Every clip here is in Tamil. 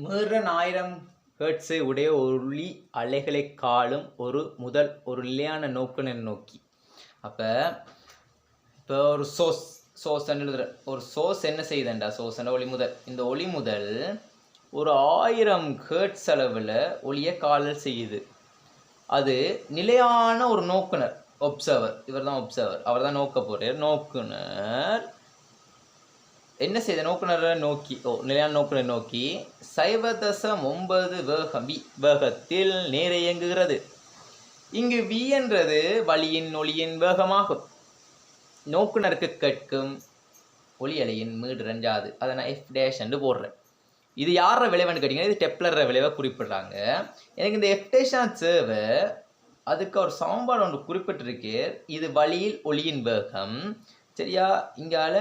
மீறன் 1000 ஹெர்ட்ஸை உடைய ஒளி அலைகளை காலும் ஒரு நிலையான நோக்குனர் நோக்கி. அப்போ ஒரு சோர்ஸ் எழுதுற ஒரு சோர்ஸ் என்ன செய்யுதுண்டா, சோர்ஸ் ஒளி முதல், இந்த ஒளி முதல் ஒரு 1000 ஹெர்ட்ஸ் அளவில் ஒளியை காலல் செய்யுது. அது நிலையான ஒரு நோக்குனர், ஒப்சர்வர், இவர் தான் ஒப்சர்வர், அவர் தான் நோக்க போகிறார். நோக்குனர் என்ன செய்த, நோக்குனரை நோக்கி, நிலையான நோக்குனர் நோக்கி 0.9 வேகத்தில் நேர இயங்குகிறது. இங்கு v என்றது வழியின் ஒளியின் வேகமாகும். நோக்குனருக்கு கேட்கும் ஒளி அலையின் மீடுரஞ்சாது, அதை நான் f' என்று போடுறேன். இது யார விளைவுன்னு கேட்டிங்கன்னா, இது டெப்லர் விளைவை குறிப்பிடுறாங்க. எனக்கு இந்த f' சேவை அதுக்கு ஒரு சமன்பாடு ஒன்று குறிப்பிட்டிருக்கு. இது வழியில் ஒளியின் வேகம், சரியா? இங்கால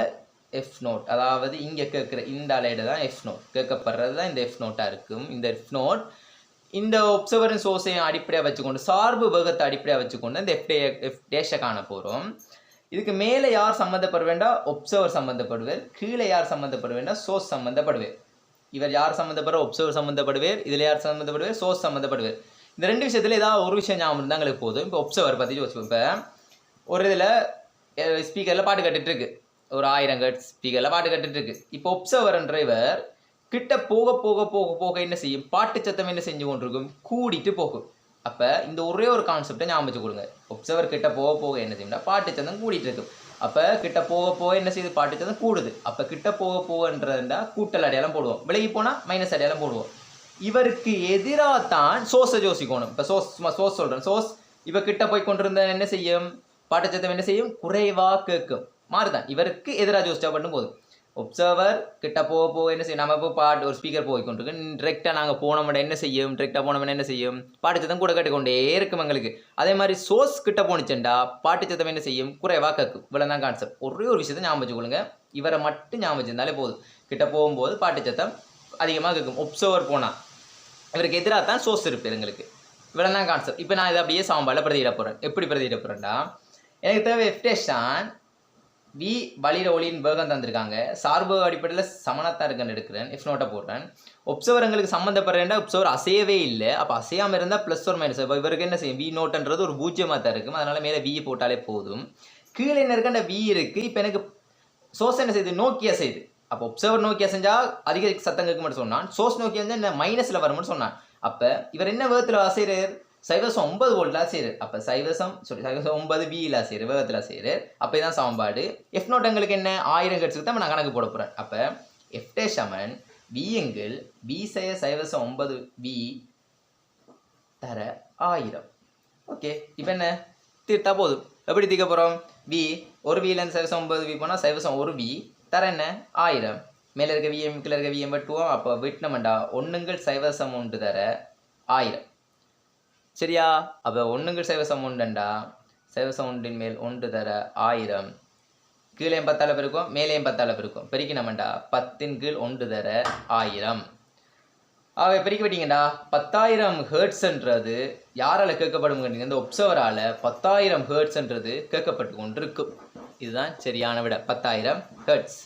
எஃப் நோட், அதாவது இங்கே கேட்குற இந்த அலையிட தான் எஃப் நோட், கேட்கப்படுறது தான் இந்த எஃப் நோட்டாக இருக்கும். இந்த எஃப் நோட் இந்த ஒப்சர்வரின் சோர்ஸையும் அடிப்படையாக வச்சுக்கொண்டு, சார்பு வேகத்தை அடிப்படையாக வச்சுக்கொண்டு இந்த எஃப் டேஷை காண போகிறோம். இதுக்கு மேலே யார் சம்மந்தப்படுவேண்டா, ஒப்சர்வர் சம்மந்தப்படுவார். கீழே யார் சம்மந்தப்படுவேண்டா, சோர்ஸ் சம்மந்தப்படுவார். இவர் யார் சம்மந்தப்படுற, ஒப்சர்வர் சம்மந்தப்படுவார். இதில் யார் சம்மந்தப்படுவார், சோர்ஸ் சம்மந்தப்படுவார். இந்த ரெண்டு விஷயத்தில் ஏதாவது ஒரு விஷயம் ஞாபகம் இருந்தால் எங்களுக்கு போதும். இப்போ ஒப்சர்வர் பற்றி யோசிப்போம். இப்போ ஒரு இதில் ஸ்பீக்கரில் பாட்டு கட்டுட்டு இருக்கு, ஒரு 1000 ஹெர்ட்ஸ் ஸ்பீக்கரில் பாட்டு கட்டுட்டு இருக்கு. இப்போ ஒப்சர்வர் டிரைவர் கிட்ட போக போக போக போக என்ன செய்யும், பாட்டு சத்தம் என்ன செஞ்சு கொண்டிருக்கும், கூடிட்டு போகும். அப்போ இந்த ஒரே ஒரு கான்செப்டை ஞாபகம் வச்சு கொடுங்க. ஒப்சர்வர் கிட்ட போக போக என்ன செய்யும்னா பாட்டு சத்தம் கூடிட்டு இருக்கும். அப்போ கிட்ட போக போக என்ன செய்யுது, பாட்டு சத்தம் கூடுது. அப்போ கிட்ட போக போகன்றதுண்டா கூட்டல் அடையாளம் போடுவோம், விலகி போனால் மைனஸ் அடையாளம் போடுவோம். இவருக்கு எதிராக தான் சோர்ஸை யோசிக்கணும். இப்போ சோர்ஸ் சொல்கிறேன், சோர்ஸ் இப்போ கிட்ட போய் கொண்டிருந்த என்ன செய்யும், பாட்டு சத்தம் என்ன செய்யும், குறைவாக கேட்கும். மாறுதான் இவருக்கு எதிராக யோசிச்சா பண்ணும் போது ஒப்சர்வர் கிட்ட போக போக என்ன செய்யும், நம்ம இப்போ பாட்டு ஒரு ஸ்பீக்கர் போய் கொண்டிருக்கு, டிரெக்டாக நாங்கள் போனோம்னா என்ன செய்யும், டிரெக்டாக போனோம்னா என்ன செய்யும், பாட்டு சத்தம் கூட கேட்டுக்கொண்டே இருக்கும் எங்களுக்கு. அதே மாதிரி சோர்ஸ் கிட்ட போனிச்சேன்டா பாட்டு சத்தம் என்ன செய்யும், குறைவாக கேட்கும். இவ்வளோ தான் கான்செப்ட். ஒரே ஒரு விஷயத்தை ஞாபகம் வச்சுக்கொள்ளுங்க, இவரை மட்டும் ஞாபகம் வச்சிருந்தாலே போதும். கிட்ட போகும்போது பாட்டு சத்தம் அதிகமாக கேட்கும். ஒப்சர்வர் போனால் இவருக்கு எதிராக தான் சோர்ஸ் இருப்பார் எங்களுக்கு. இவ்வளோ தான் கான்செப்ட். இப்போ நான் இதை அப்படியே சமன்பாடில் பிரதியிட போகிறேன். எப்படி பிரதியிட போகிறேன்டா, எனக்கு தேவை எஃப்டேஷன் வி வழியில் ஒளியின் வேகம் தந்திருக்காங்க, சார்பு அடிப்படையில் சமனத்தான் இருக்குன்னு எடுக்கிறேன், எஃப் நோட்டை போடுறேன். ஒப்சர்வர் எங்களுக்கு சம்மந்தப்படுறேன்டா, ஒப்சர்வர் அசையவே இல்லை. அப்போ அசையாமல் இருந்தால் ப்ளஸ் ஒரு மைனஸ். இப்போ இவருக்கு என்ன செய்யும், வி நோட்டுன்றது ஒரு 0 தான் இருக்கும். அதனால் மேலே வி போட்டாலே போதும். கீழே என்ன இருக்க அந்த வி இருக்குது. இப்போ எனக்கு சோர்ஸ் என்ன செய்யுது, நோக்கி அசையுது. அப்போ ஒப்சர்வர் நோக்கி அசைஞ்சால் அதிக சத்தம் கேட்க மட்டும் சொன்னான், சோர்ஸ் நோக்கி அசைஞ்சால் என்ன மைனஸில் வரும்னு சொன்னான். அப்போ இவர் என்ன வேகத்தில் அசைகிறார், 0.9 வோல்ட்டில் செய்கிறார். அப்போ 0.9 வியில் செய்கிறார், வேகத்தில் செய்கிறார். அப்போ இதுதான் சமன்பாடு. எஃப் நோட் எங்களுக்கு என்ன 1000 ஹெர்ட்ஸுக்கு தான் நான் கணக்கு போட போகிறேன். அப்போ எஃப்டே சமன் வி எங்கில் வி 0.9 வி தர 1000. ஓகே, இப்போ என்ன தீர்த்தா போதும். எப்படி தீர்க்க போகிறோம், வி ஒரு வியிலேருந்து 0.9 வி போனால் 0.1 வி தர என்ன 1000. மேலே இருக்க விஎம் கீழே இருக்க விஎம் வெட்டுவோம். அப்போ விட்டுனமெண்டா 1/0.1 தர 1000. சரியா? அப்போ 1/0.1டா 0.1 மேல் 1 தர 1000. கீழே 10 பெருக்கும், மேலேயும் 10 பெருக்கும், பெருக்கினமெண்டா 10/1 தர 1000. ஆகவே பெருக்கி விட்டீங்கடா 10,000 ஹெர்ட்ஸ்ன்றது யாரால் கேட்கப்படும், இந்த ஒப்சர்வரால் 10,000 ஹெர்ட்ஸ்ன்றது கேட்கப்பட்டு கொண்டிருக்கும். இதுதான் சரியான விட, 10,000 ஹெர்ட்ஸ்.